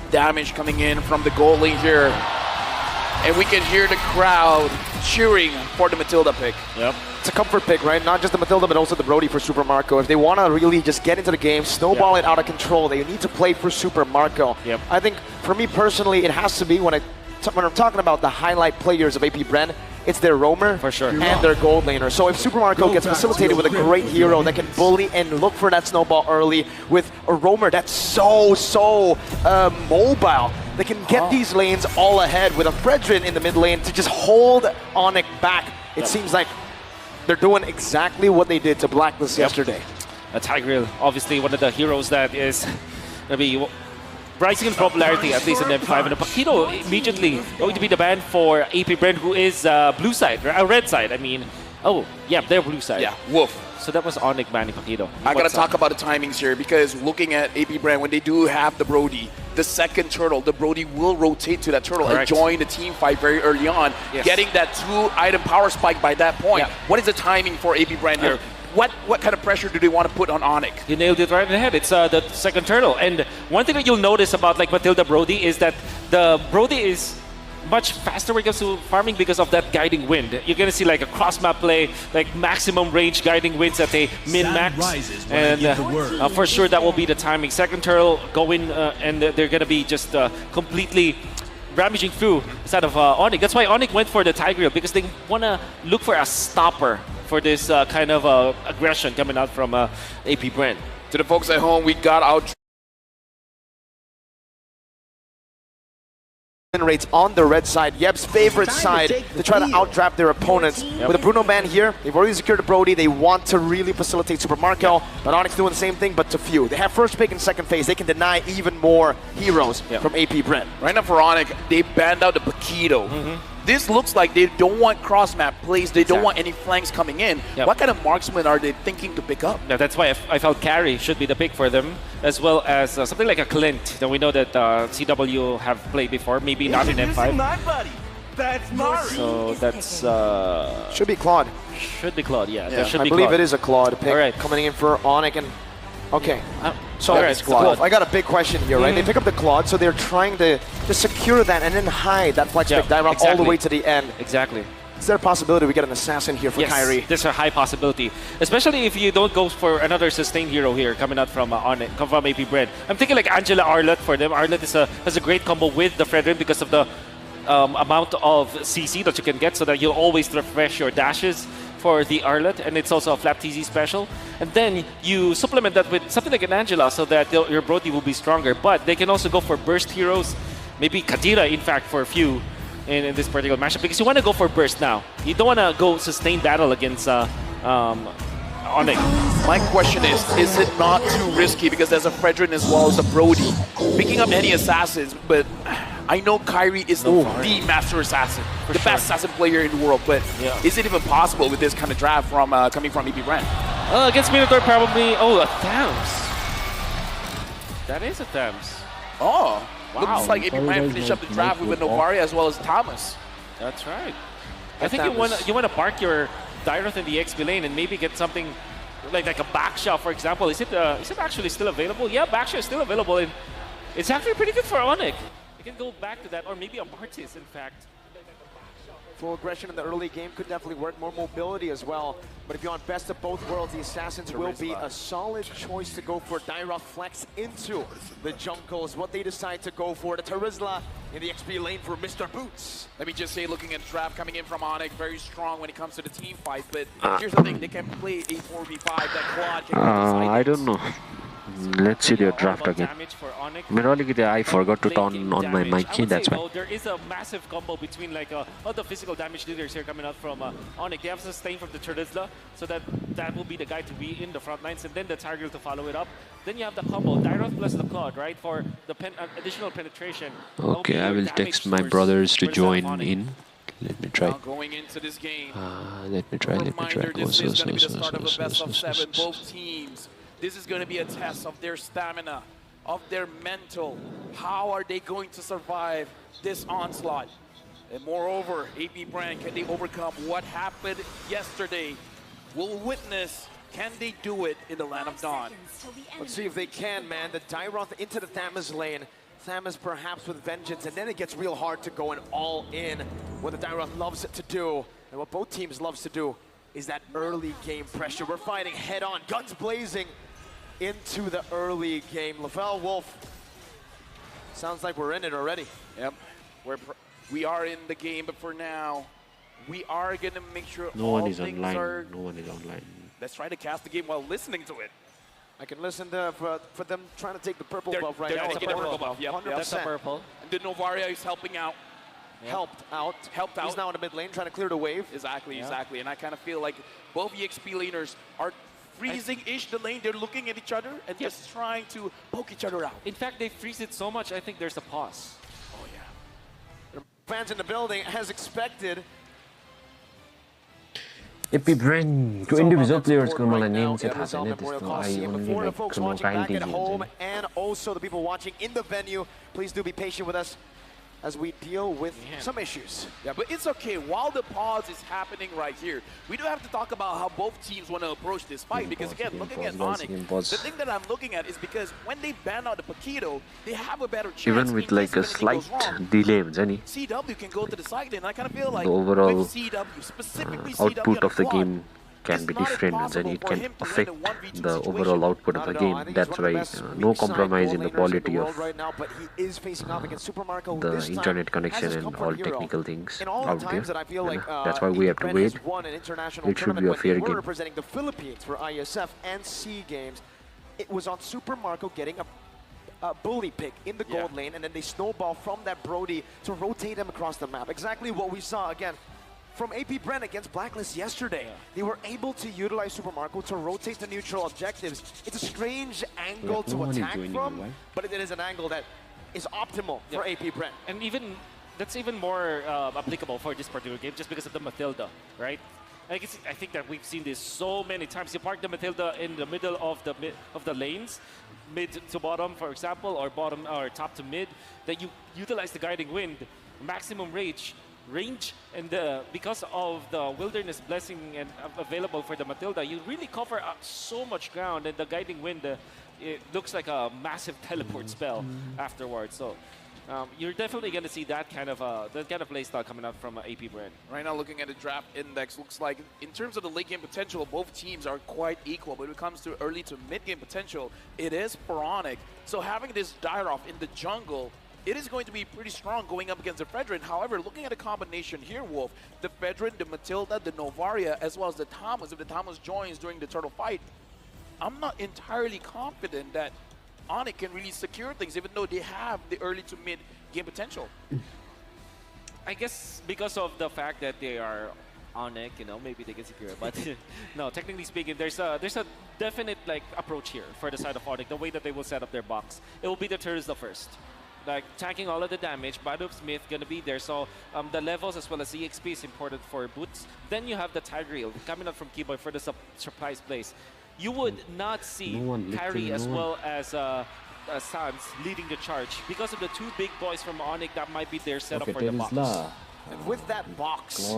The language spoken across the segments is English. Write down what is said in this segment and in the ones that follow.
damage coming in from the goal lane here. And we can hear the crowd cheering for the Matilda pick. Yep. It's a comfort pick, right? Not just the Matilda, but also the Brody for Super Marco. If they want to really just get into the game, snowball it out of control, they need to play for Super Marco. Yep. I think, for me personally, it has to be, when I'm talking about the highlight players of AP Bren, it's their roamer for sure and their gold laner. So if Super Marco gets facilitated with a great hero that can bully and look for that snowball early with a roamer that's so mobile, they can get these lanes all ahead with a Fredrin in the mid lane to just hold ONIC back. It seems like they're doing exactly what they did to Blacklist yesterday. A Tigreal, obviously one of the heroes that is going to be rising in popularity, at least in M5. And Paquito immediately going to be the ban for AP Bren, who is blue side, red side, I mean. Oh, yeah, they're blue side. Yeah, woof. So that was ONIC banning Paquito. I got to talk about the timings here, because looking at AP Bren, when they do have the Brody, the second turtle, the Brody will rotate to that turtle and join the team fight very early on, getting that 2-item power spike by that point. What is the timing for AP Bren here? What kind of pressure do they want to put on ONIC? You nailed it right in the head. It's the second turtle. And one thing that you'll notice about like Matilda Brody is that the Brody is much faster when it comes to farming because of that guiding wind. You're going to see like a cross-map play, like maximum range guiding winds at a min-max. And for sure that will be the timing. Second turtle go in and they're going to be just completely ramaging through instead of ONIC. That's why ONIC went for the Tigreal, because they want to look for a stopper for this kind of aggression coming out from AP Bren. To the folks at home, we got out rates on the red side, Yeb's favorite side, to try to outdraft their opponents. With a Bruno ban here, they've already secured the Brody. They want to really facilitate Super Marco, but ONIC doing the same thing, but to few. They have first pick and second phase. They can deny even more heroes from AP Bren. Right now for ONIC, they banned out the Paquito. This looks like they don't want cross-map plays. They don't want any flanks coming in. What kind of marksman are they thinking to pick up? Now, that's why I felt Carry should be the pick for them, as well as something like a Clint that we know that CW have played before, maybe not in M5. That's Mari. So that's... should be Claude. Should be Claude, yeah. Should I be believe Claude. it is a Claude pick coming in for ONIC. And okay. So Claude. I got a big question here, right? They pick up the Claude, so they're trying to secure that and then hide that flex pick direct all the way to the end. Exactly. Is there a possibility we get an assassin here for Kyrie? There's a high possibility, especially if you don't go for another sustained hero here coming out from ONIC, come from AP Bren. I'm thinking like Angela Arlott for them. Arlott has a great combo with the Fredrin because of the amount of CC that you can get, so that you'll always refresh your dashes for the Arlott, and it's also a flat TZ special. And then you supplement that with something like an Angela so that your Brody will be stronger. But they can also go for burst heroes, maybe Kadira, in fact, for a few in this particular matchup, because you want to go for burst now. You don't want to go sustained battle against ONIC. My question is it not too risky, because there's a Fredrin as well as a Brody, picking up any assassins, but I know Kyrie is the master assassin, the best assassin player in the world, but is it even possible with this kind of draft from coming from AP Bren? Against Minotaur, probably. Oh, a Thames. That is a Thames. Oh, wow. Looks like AP Bren finished up the draft with a Novari as well as Thomas. That's right. I think you want to park your Dyroth in the XP lane and maybe get something like a backshot, for example. Is it actually still available? Yeah, backshot is still available, and it's actually pretty good for ONIC. You can go back to that, or maybe a Martis, in fact. Full aggression in the early game could definitely work, more mobility as well. But if you want best of both worlds, the Assassins will be a solid choice to go for. Dyroth flex into the jungle is what they decide to go for. The Tarizla in the XP lane for Mr. Boots. Let me just say, looking at the draft coming in from ONIC, very strong when it comes to the team fight, but here's the thing, they can play a 4v5, that Claude can I don't know. Let's see their draft again. I forgot to turn on my mic, that's why. There is a massive combo between like all the physical damage leaders here coming out from ONIC. They have sustain from the Tarizla, so that will be the guy to be in the front lines, and then the Tigreal to follow it up. Then you have the combo, Dyroth plus the Claude, right, for the additional penetration. Okay, I will text my brothers to join in. Let me try. Going into this game. Let me try. This is going to be the start of a best of 7. Both teams. This is going to be a test of their stamina, of their mental. How are they going to survive this onslaught? And moreover, AP Bren, can they overcome what happened yesterday? We'll witness, can they do it in the Land of Dawn? Let's see if they can, man. The Dyroth into the Thames lane. Samus perhaps with vengeance, and then it gets real hard to go and all in. What the Dyra loves to do, and what both teams loves to do, is that early game pressure. We're fighting head on, guns blazing into the early game. Lavelle Wolf, sounds like we're in it already. Yep, we are in the game, but for now, we are gonna make sure No all one is things online. are. No one is online. Let's try to cast the game while listening to it. I can listen to for them trying to take the purple buff right they're now. gonna get the purple buff. Yep, 100%. That's a purple. And the Novaria is helping out. Helped out. He's now in the mid lane trying to clear the wave. Exactly. And I kind of feel like both EXP laners are freezing-ish the lane. They're looking at each other and just trying to poke each other out. In fact, they freeze it so much, I think there's a pause. Oh, yeah. Fans in the building, as expected. Epi Bren, to individual players ko malah name set At Rizal happen Memorial त्यस्तो I Coliseum. only For the like folks some watching back at kind home and also the people watching in the venue, please do be patient with us as we deal with some issues. Yeah, but it's okay. While the pause is happening right here, we do have to talk about how both teams want to approach this fight. Because again, looking at ONIC, the thing that I'm looking at is because when they ban out the Paquito, they have a better chance. Even with like a slight delay हुन्छ नि CW can go to the side lane. I kind of feel like the overall with CW, specifically output CW of the quad, game can be different हुन्छ नि it can affect the overall output of the game. That's why no compromise in the quality of the internet connection and all technical things out there. That's why we have to wait. It should be a fair game. Representing the Philippines for ISF and SEA Games, it was on Super Marco getting a bully pick in the gold lane, and then they snowball from that Brody to rotate him across the map. Exactly what we saw again from AP Bren against Blacklist yesterday. They were able to utilize Super Marco to rotate the neutral objectives. It's a strange angle to attack from, but it is an angle that is optimal for AP Bren. And even that's even more applicable for this particular game just because of the Matilda, right? I think that we've seen this so many times. You park the Matilda in the middle of the lanes, mid to bottom, for example, or bottom or top to mid. That you utilize the guiding wind, maximum range, and because of the wilderness blessing and available for the Matilda, you really cover up so much ground, and the guiding wind it looks like a massive teleport spell afterwards. So. You're definitely going to see that kind of playstyle coming out from AP Bren. Right now, looking at the draft index, looks like in terms of the late game potential, both teams are quite equal. But when it comes to early to mid game potential, it is for ONIC. So having this Dyroff in the jungle, it is going to be pretty strong going up against the Fredrin. However, looking at a combination here, Wolf, the Fredrin, the Matilda, the Novaria, as well as the Thomas, if the Thomas joins during the turtle fight, I'm not entirely confident that ONIC can really secure things, even though they have the early to mid game potential. I guess because of the fact that they are ONIC, maybe they can secure it. But no, technically speaking, there's a definite approach here for the side of ONIC. The way that they will set up their box, it will be the Terizla first, tanking all of the damage. Battle of Smith gonna be there, so the levels as well as EXP is important for boots. Then you have the Tigreal coming out from Keyboy for the surprise place. You would not see Harry as well as Sans leading the charge because of the two big boys from ONIC that might be their setup for the box. And with that box,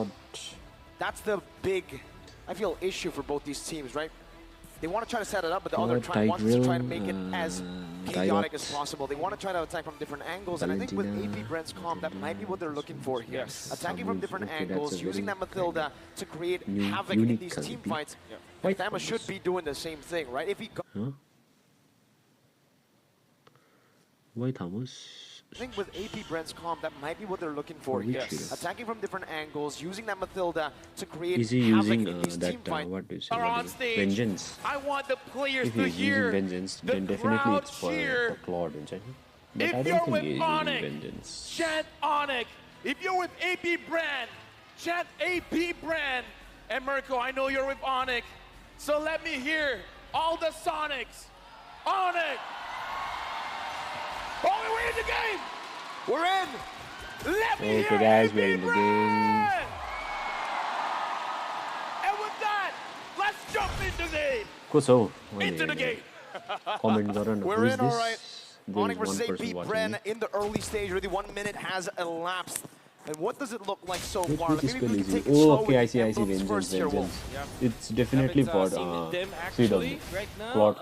that's the big, I feel, issue for both these teams, right? They want to try to set it up, but the other wants to try to make it as chaotic as possible. They want to try to attack from different angles, and I think with AP Bren's comp, that might be what they're looking for here. Attacking from different angles, using that Matilda to create havoc in these team fights. And Thamus should be doing the same thing, right? If he Why Thomas? I think with AP Brent's comp, that might be what they're looking for here. Attacking from different angles, using that Matilda to create havoc in these team fights. What do you Are on stage. Vengeance. I want the players If to he's hear using vengeance, the then definitely crowd it's for cheer. Claude, but If I you're don't with think he's using ONIC, vengeance. chant ONIC. If you're with AP Bren, chant AP Bren. And Mirko, I know you're with ONIC, so let me hear all the Sonics. ONIC. Oh, we're in the game. We're in. Let me hear Okay, guys, AP we're in the Bren. game. And with that, let's jump into the game. Comment garan. We're Who is in, all this? right. There ONIC is one versus person AP watching Bren me. in the early stage. Already 1 minute has elapsed. And what does it look like so Let far? me Maybe just we can easy. take it Oh, slow okay, I with see, the emblems first here, vengeance. Wolf. It's definitely for Haven't seen them freedom. actually right now. Claude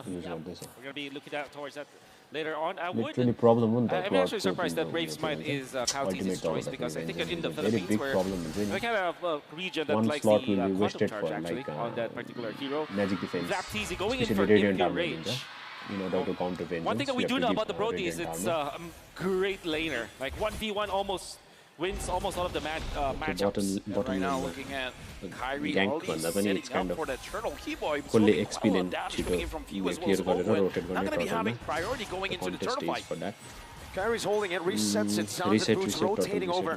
we're gonna be looking out towards that later on. I would. Literally problem on that. I'm actually surprised that Brave Smite is Caltese's choice because I think in the Philippines we're kind of a region that likes the quantum charge actually on that particular hero. Magic defense. Zapteezy going in for impure range. In order to counter vengeance. One thing that we do know about the Brody is it's a great laner. Like 1v1 almost wins almost all of the matchups. Right now looking at Kyrie already setting up for the Turtle. Keyboy fully experience coming in from Few as well as Owen. Not going to be having priority going into the Turtle fight. Kyrie's holding it, resets it, sounds and boots rotating over.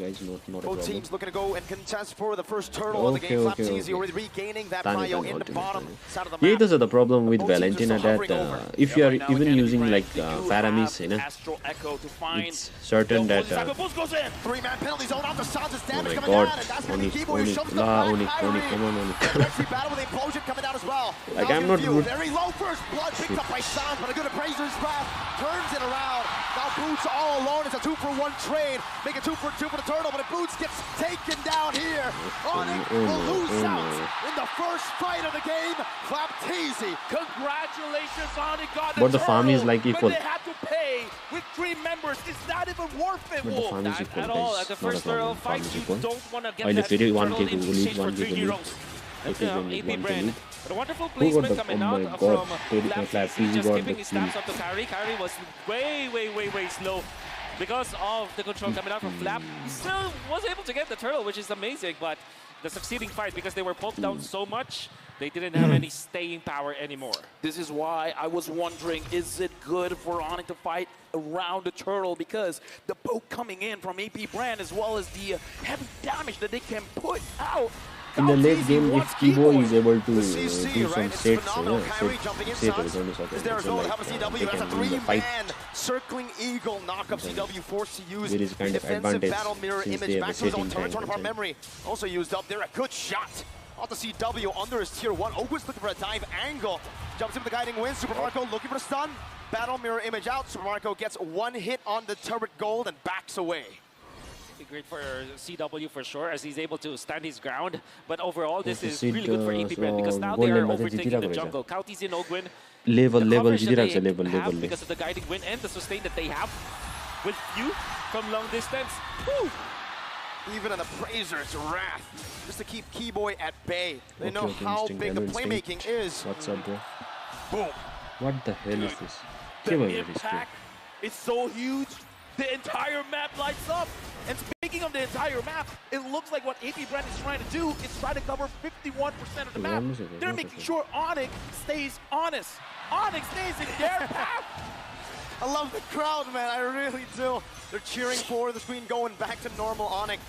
Both teams looking to go and contest for the first turtle of the game. Flapteezy already regaining that prio in the bottom side of the map. Yeah, those are the problem with Valentina that if you are even using like Paramis, you know, it's certain that Three-man penalty zone off the Sans is damage oh my coming god, down, and that's going to be ONIC, shoves the back. ONIC, come on, Actually battle with the implosion coming down as well. Like I'm not good. Very low first blood picked up by Sans, but a good appraiser's wrath turns it around. Now Boots all alone. It's a 2-for-1 trade. Make a 2-for-2 for the Turtle, but if Boots gets taken down here, ONIC will lose out in the first fight of the game. Flapteezy. Congratulations, ONIC got the But the farm is like equal. But they had to pay with 3 members. It's not even worth it, But the farm is equal, at all. At the first turtle fight, you don't want to get that turtle in exchange for 3 heroes. That's AP Bren. But a wonderful placement coming out from Flapteezy, just giving his stabs up to Kyrie. Kyrie was way slow because of the control coming out from Flap. He still was able to get the turtle, which is amazing, but the succeeding fight, because they were poked down so much, they didn't have any staying power anymore. This is why I was wondering, is it good for ONIC to fight around the turtle? Because the poke coming in from AP Bren, as well as the heavy damage that they can put out. In the late game, if Kibo is able to do CC, some right? sets, Kyrie jumping in, Sans. Is there as well to have a CW as a 3-man circling eagle knockup. CW forced to use there is kind the of defensive advantage battle mirror since image they back have to his a own turret. setting Turn of our time. memory also used up there. A good shot off the CW under his tier 1. Owen's looking for a dive angle. Jumps in with the guiding wind. Super Marco looking for a stun. Battle mirror image out. Super Marco gets 1 hit on the turret gold and backs away. Great for CW for sure, as he's able to stand his ground. But overall, this is really good for AP Bren because now they are overtaking the jungle. Calteezy and Ogwin, level have because of the guiding wind and the sustain that they have with Few from long distance. Woo! Even an appraiser's wrath, just to keep Keyboy at bay. They know how big the playmaking is. What's up, bro? Boom. What the hell is this? The impact is so huge. The entire map lights up. And speaking of the entire map, it looks like what AP Bren is trying to do is try to cover 51% of the map. They're making sure ONIC stays honest. ONIC stays in their path. I love the crowd, man. I really do. They're cheering for the screen going back to normal. ONIC.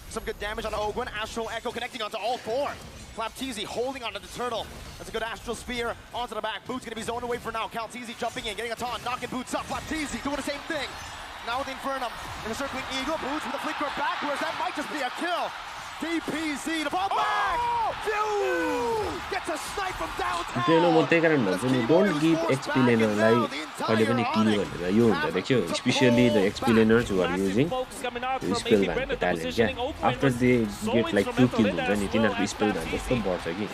Some good damage on Ogwin. Astral Echo connecting onto all 4. Flapteezy holding onto the turtle. That's a good Astral Spear onto the back. Boots gonna be zoned away for now. Calteezy jumping in, getting a taunt, knocking Boots up. Flapteezy doing the same thing. Now with the Infernum in the circling eagle. Boots with a flicker backwards. That might just be a kill. DPZ, the ball back! Phew! Gets a snipe from downtown! Don't give XP laner especially the XP laners who are using spellbind the talent. Yeah. After they get like 2 kills, then it is spellbind. That's the boss again.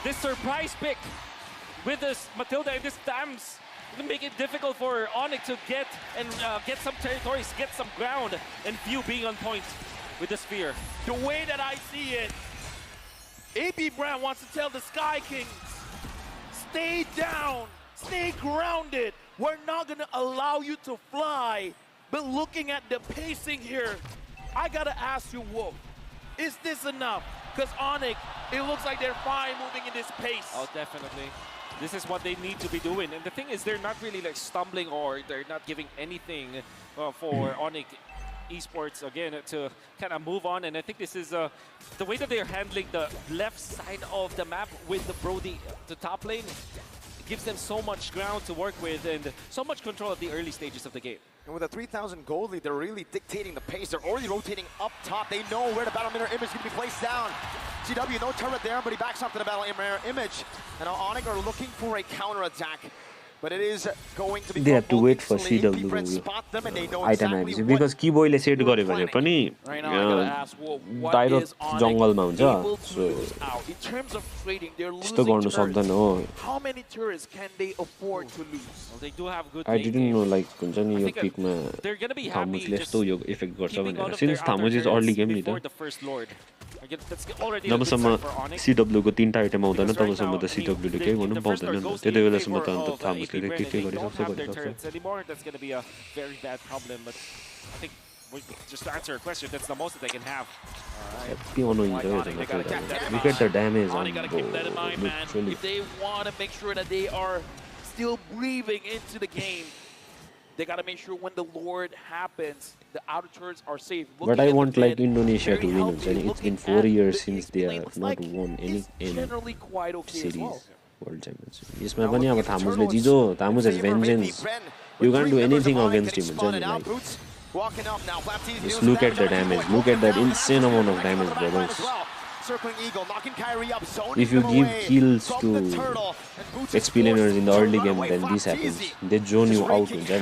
This surprise pick with this Matilda and this Tams will make it difficult for ONIC to get some territories, get some ground, and Few being on point with the spear. The way that I see it, AP Bren wants to tell the Sky Kings, stay down, stay grounded. We're not gonna allow you to fly. But looking at the pacing here, I gotta ask you, Wolf, is this enough? Because ONIC, it looks like they're fine moving in this pace. Oh, definitely. This is what they need to be doing. And the thing is, they're not really like stumbling or they're not giving anything for ONIC Esports again to kind of move on. And I think this is the way that they're handling the left side of the map with the Brody, the top lane. It gives them so much ground to work with and so much control at the early stages of the game. And with a 3,000 gold lead, they're really dictating the pace. They're already rotating up top. They know where the battle mirror image is going to be placed down. CW, no turret there, but he backs up to the battle mirror image. And now ONIC are looking for a counter attack. But it is going to be They have to wait for easily. CW Bren spot them and they know item exactly आएपछि what because keyboyले set गर्यो भने पनि Right now, I gotta ask, what डाइरो is ONIC जङ्गलमा हुन्छ able to so lose out? In terms of trading, they're त्यस्तो losing गर्नु turrets. सक्दैन हो How many turrets can they afford to lose? Well, they do have good I lane didn't game. know like हुन्छ नि I yo think पिकमा they're gonna be happy थामुसले just यस्तो यो इफेक्ट गर्छ keeping all भनेर of सिन्स their थामुस is outer early turrets game नि before त the first lord. Again, that's already a good जबसम्म sign for ONIC. CW को 3टा आइटम आउँदैन Because right तबसम्म now, त I mean, CW ले they- केही if गर्नु the पनि first lord पाउँदैन नि goes त त्यति in बेलासम्म favor त अन्त of, थामुसले AP के Bren के and they गरिसक्छ don't have their गरिसक्छ turrets anymore, that's going to be a very bad problem. But I think just to answer your question, that's the most that they can have. यति annoying रह्यो झन् look at the damage on ONIC gotta keep that in mind, man. literally If they want to make sure that they are still breathing into the game, they gotta make sure when the Lord happens, the outer turrets are safe. But Looking I at the want like mid, Indonesia very to win healthy. हुन्छ नि it's been Looking 4 at years the since HP they lane, have looks not like won any it's generally quite okay as series well. World Championship यसमा पनि अब थामुसले जिजो थामुस has vengeance you can't do anything against him हुन्छ नि like just look at the damage look at that insane amount of damage brothers if you give kills to XP laners in the early game then this happens they zone you out हुन्छ नि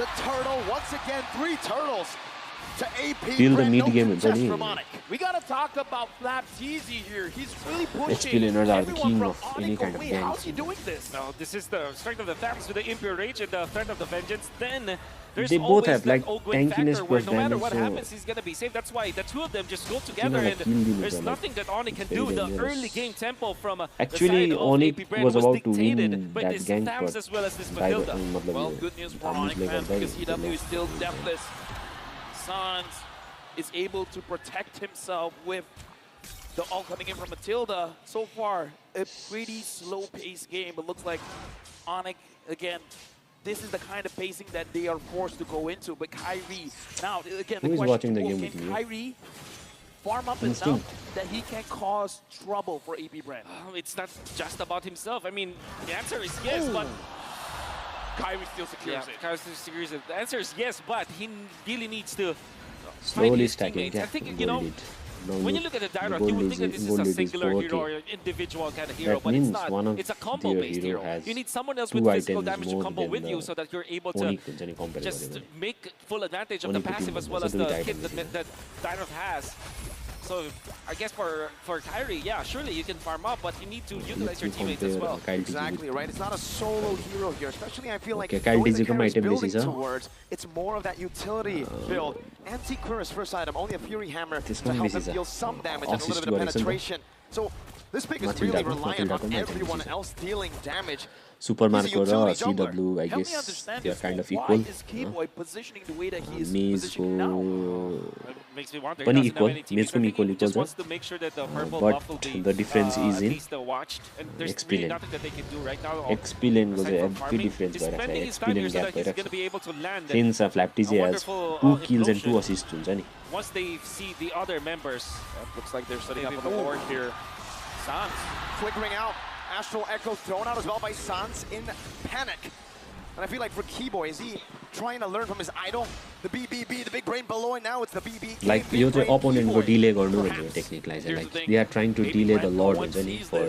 The turtle once again, 3 turtles to AP. Till the Bren, mid no game contest हुन्छ नि from ONIC. We gotta talk about Flapteasy here. He's really pushing XP laners are the everyone king from of ONIC any kind of away. How's ganks. he doing this? Now, this is the strength of the Thames with the Impure Rage and the threat of the Vengeance. Then there's They both always have, that like, Ogwin tankiness factor where plus no matter damage, what so- happens, he's gonna be safe. That's why the two of them just go together, like and kill them there's with them, nothing that ONIC can very do. The dangerous. early game tempo from Actually, the side of ONIC AP Bren was about to win dictated by that this gank, Thames but as well as this Diver- Matilda. मतलब Well, yo good news for थामुसले ONIC fans गर्दा because yo EW is still deathless. Sans is able to protect himself with the all coming in from Matilda. So far, a pretty slow-paced game, but looks like ONIC, again, this is the kind of pacing that they are forced to go into. But Kyrie, now, again, Who the is question watching the is, game can with me? Kyrie farm up Instinct. enough that he can cause trouble for AP Bren? It's not just about himself. I mean, the answer is yes, but Kyrie still secures it. Kyrie still secures it. The answer is yes, but he really needs to slowly find his stacking teammates. I think, you know, when you look at the the Dyrok, you would think that this is a singular hero or 4K. an individual kind of hero, That but it's means one not. of It's a combo-based their hero hero. has You need someone else 2 with physical items damage to more combo than with you the so that you're able to ONIC हुन्छ नि compare just गरेर भने। make full advantage of the ONIC को passive team as well as भन्दा the दुईटा hit item that Dyrok has. So I guess for Kyrie, yeah, surely you can farm up, but you need to utilize your teammates as well. Exactly, right? It's not a solo hero here, especially I feel like Okay, the way Kyle the Dizzy को character's item building बेसी छ। towards, it's more of that utility build. Anti-Curse first item, only a Fury Hammer to त्यसमा help बेसी them छ। deal some damage and a Assist little bit of गरेको छ नि त। penetration. So this pick is Matilda really को- reliant Matilda को on item everyone बेसी छ। else dealing damage. सुपरमार्को raw utility jungler. CW I Help me guess understand they are this. kind of Why equal. is Keyboy positioning the way that he is मेजको positioning now? It makes me wonder. पनि He doesn't have equal, any teammates. मेजको पनि I think he equal just छ। wants to make sure that the purple but buff will be the difference is at in least watched, and there's XP really lane. nothing that they can do right now. XP lane को aside चाहिँ from heavy farming. Difference He's भइरहेको spending छ his XP time lane here so gap that he's भइरहेको going to छ be able to land. And since फ्ल्याप्टिजी a has wonderful, 2 kills and 2 implosion. assists हुन्छ नि once they see the other members, Looks like they're setting up Maybe on the more. board here. Sans. Flickering out. Astral Echo thrown out as well by Sans in panic. And I feel like for Keyboy, is he trying to learn from his idol? The BBB, the big brain below it now, it's the BB. Like यो चाहिँ अपोनेन्टको delay गर्नु भनेको टेक्निकलाई चाहिँ like they are trying to delay the lord हुन्छ नि for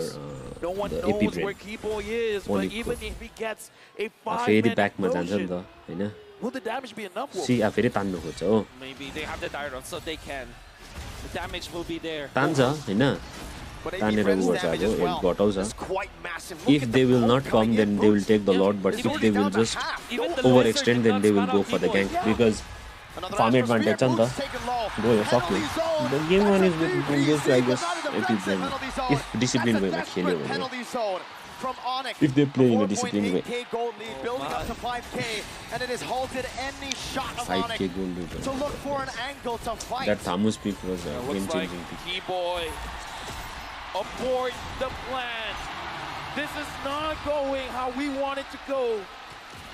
No one the knows AP where brain Keyboy is, but ONIC even if he gets a फेरि 5-minute ब्याकमा जान्छ नि explosion, त हैन will the damage be enough? Wolf? सी फेरि तान्नु खोज्छ हो maybe they have the Dyrok, so they can. The damage will be there. तान्छ Hahn But AP तानेर Bren's उ गर्छ damage अब as well हेल्थ घटाउँछ is quite massive. Look if at they the will poke not coming come then in, they will Boots. take the lord but He's if already they will down to just half. Even the overextend laser then did they not will spot go out for the Keyboy. gank because Another farm Astral advantage Spear, छ नि Boots त taken low. गयो सक्यो Penalty zone. the game one is That's a with just I guess defensive AP brain penalty zone. if discipline That's a वेमा खेल्यो desperate भने penalty zone from ONIC. If they play in a 4.8K disciplined way. gold lead, building up to 5K, and it has halted any shot of 5k ONIC goal lead to look for an angle to fight. that Thamus pick was a It game looks like changing pick Keyboy abort the plan. This is not going how we want it to go.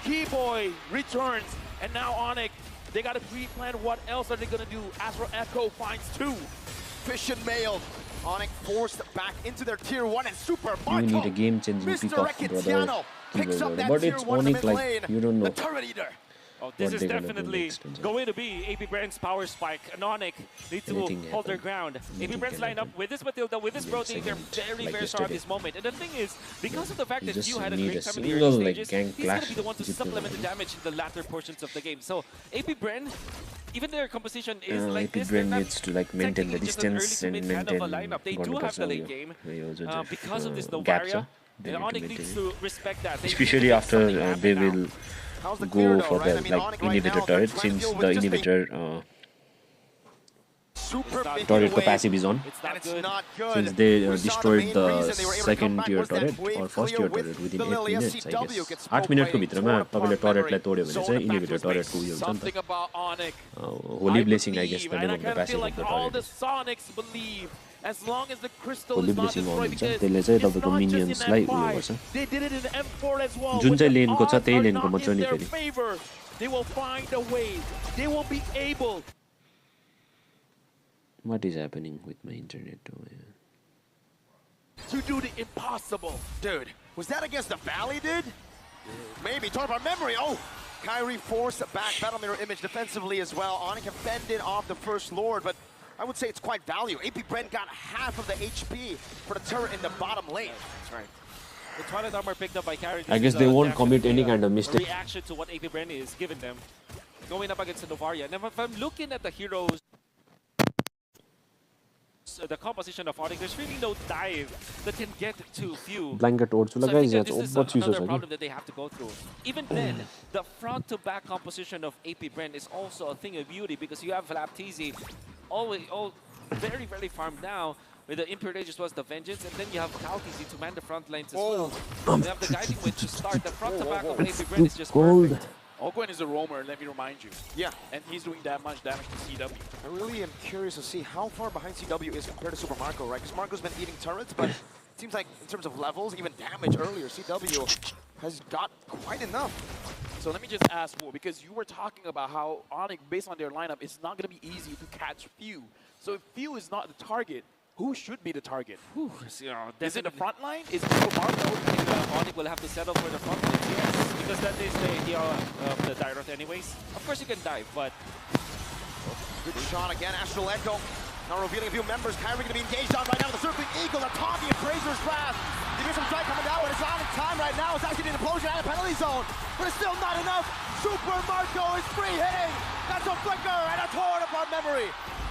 Keyboy returns, and now ONIC, they got to pre-plan what else are they going to do. Astral Echo finds 2. Fish and mail. ONIC forced back into their tier 1 and Super you Marco. need a game changing pick Mr. off brother Reketiano picks up that but tier it's 1 in the ONIC mid like lane. you don't know The turret eater. Oh, this is they're gonna do definitely next. going to be AP Bren's power spike. And ONIC need to Anything hold their happen. ground. Anything AP Bren's can lineup happen. with this Matilda, with this Pro team, they're very, Like very strong at yesterday. this moment. And the thing is, because of the fact You that just you had a need great a time in the single, early like, stages, gang he's going to clash be the one to to supplement the win. damage in the latter portions of the game. So AP Bren, even their composition is like AP this, they're Bren not needs to like maintain the technically just an early distance to and mid kind of a maintain lineup. They do have the late game because of this gaps. Novaria. They And need to ONIC needs maintain to respect that. They need to especially make after something happen they now. will How's the clear go though, for right? the I mean, like ONIC right inhibitor now, turret, they're trying to since deal the with just inhibitor super big turret wave, passive is on. It's and not it's good. not good. Since they We saw destroyed main the reason they were able to come second back tier was that turret wave or first clear tier with turret within the 8 Lily minutes, I SCW guess. gets 8 मिनटको pro भित्रमा playing, तपाईँले torn apart टरेटलाई तोड्यो भने memory. चाहिँ Zone इनिभिटर factors टरेटको make उयो हुन्छ नि Something त about ONIC. Holy I blessing I guess believe, the and name I of the kind of feel passive like of the all the turret Sonics believe, as long as the crystal holy is not blessing destroyed, हुन्छ because त्यसले चाहिँ it's तपाईँको not just in मिनियन्सलाई उयो M5, गर्छ they did it in M4 as well. Jun When चाहिँ the लेनको छ odds त्यही are लेनको not मात्र in नि their फेरि favor, they will find a way. They will be able. What is happening with my internet? To do the impossible. Dude, was that against the Valley, dude? Maybe. Talk about memory. Oh, Kyrie forced back battle mirror image defensively as well. ONIC have fended off the first Lord, but I would say it's quite value. AP Bren got half of the HP for the turret in the bottom lane. That's right. The Twilight Armor picked up by Carry. I guess they won't commit any kind of mistake. Reaction to what AP Bren is giving them. Going up against the Novaria. And if I'm looking at the heroes, the composition of ONIC, there's really no dive that can get to few. Blanket ओढ्छु ल So I guys think यहाँ that this is बहुत चिसो another छ problem that they have to go through. Even then, the front-to-back composition of AP Bren is also a thing of beauty because you have Flapteasy all very, very farmed now with the Imperial Age as well as the Vengeance, and then you have Kalteasy to man the front lines as well. You have the Guiding Wind to start. The front-to-back of AP Bren is just cold. perfect. Ogwen is a roamer, let me remind you. Yeah. And he's doing that much damage to CW. I really am curious to see how far behind CW is compared to Super Marco, right? Because Marco's been eating turrets, but it seems like in terms of levels, even damage earlier, CW has got quite enough. So let me just ask more, because you were talking about how ONIC, based on their lineup, it's not going to be easy to catch Few. So if Few is not the target, who should be the target? Whew, so, you know, Is it the definitely- front line? Is it Super Marco? I think ONIC will have to settle for the front lines, yes, because that is the idea of the Direct anyways. Of course you can dive, but Good shot again, Astral Echo. Now revealing a few members. Kyrie going to be engaged on right now. The Circling Eagle, the taunting of Fraser's Wrath. You get some strike coming down, but it's on in time right now. It's actually an implosion out of penalty zone, but it's still not enough. Super Marco is free hitting. That's a flicker and a torn apart memory.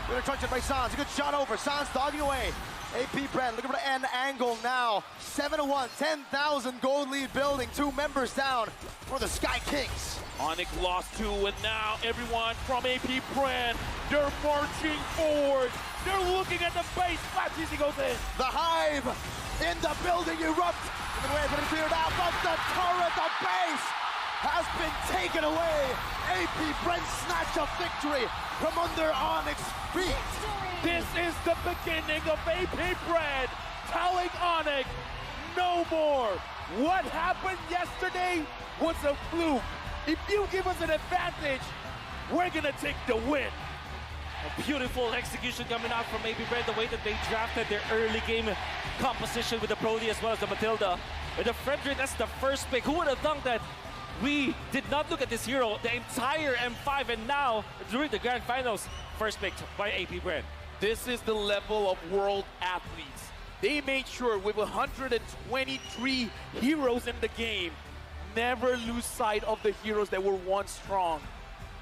We're going to by Sans. A good shot over. Sans dogging away. AP Bren looking for the end angle now. 7-1, 10,000 gold lead building. 2 members down for the Sky Kings. ONIC lost 2, and now everyone from AP Bren, they're marching forward. They're looking at the base. Flapteasy goes in. The Hive in the building erupt. Giving away, but it's cleared out. But the turret, the base, has been taken away. AP Bren snatch a victory from under ONIC's feet. This is the beginning of AP Bren telling ONIC no more. What happened yesterday was a fluke. If you give us an advantage, we're gonna take the win. a beautiful execution coming out from AP Bren, the way that they drafted their early game composition with the Brody as well as the Matilda. With the Frederick, that's the first pick. Who would have thought that we did not look at this hero the entire M5, and now during the Grand Finals, first picked by AP Bren. This is the level of world athletes. They made sure with 123 heroes in the game, never lose sight of the heroes that were once strong.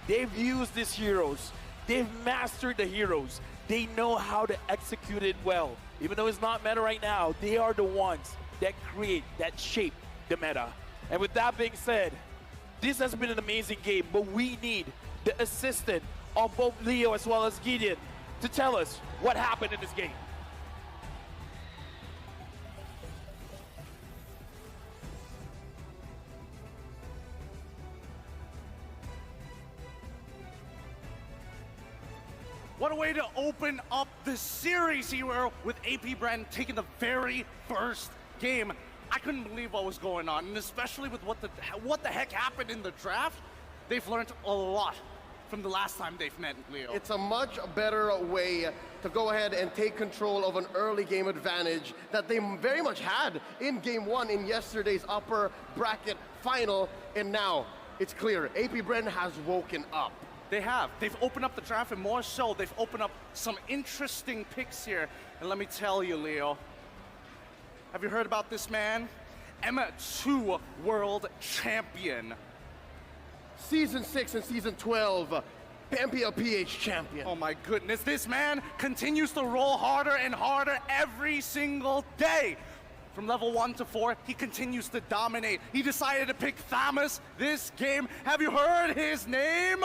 They've used these heroes. They've mastered the heroes. They know how to execute it well. Even though it's not meta right now, they are the ones that create, that shape the meta. And with that being said, this has been an amazing game, but we need the assistant of both Leo as well as Gideon to tell us what happened in this game. What a way to open up the series here with AP Bren taking the very first game. I couldn't believe what was going on, and especially with what the heck happened in the draft. They've learned a lot from the last time they've met, Leo. It's a much better way to go ahead and take control of an early game advantage that they very much had in game one in yesterday's upper bracket final. And now it's clear. AP Bren has woken up. They have. They've opened up the draft, and more so, they've opened up some interesting picks here. And let me tell you, Leo, have you heard about this man? M2 World Champion. Season 6 and Season 12, Pampia PH champion. Oh my goodness, this man continues to roll harder and harder every single day. From level 1 to 4, he continues to dominate. He decided to pick Thamus this game. Have you heard his name?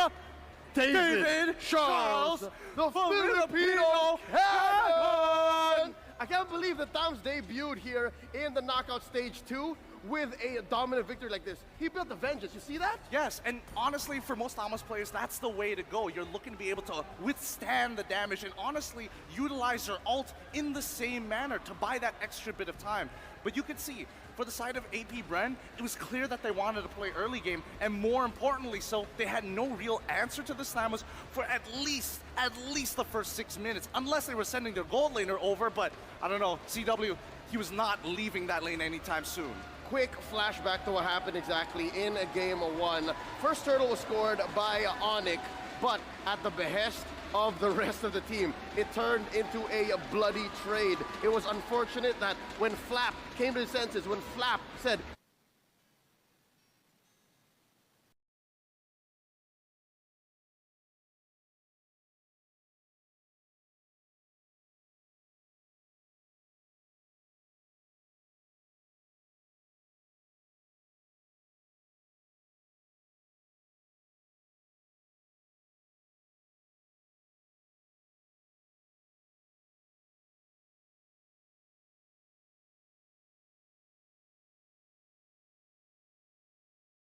David Charles, the Filipino Cannon! I can't believe that Thamus debuted here in the knockout stage 2 with a dominant victory like this. He built the vengeance, you see that? Yes, and honestly, for most Thamus players, that's the way to go. You're looking to be able to withstand the damage and honestly utilize your ult in the same manner to buy that extra bit of time. But you can see, for the side of AP Bren, it was clear that they wanted to play early game, and more importantly so, they had no real answer to the Thamus for at least the first 6 minutes, unless they were sending their gold laner over, but I don't know, CW, he was not leaving that lane anytime soon. Quick flashback to what happened exactly in game 1. First turtle was scored by ONIC, but at the behest of the rest of the team, it turned into a bloody trade. It was unfortunate that when Flap came to his senses, when Flap said,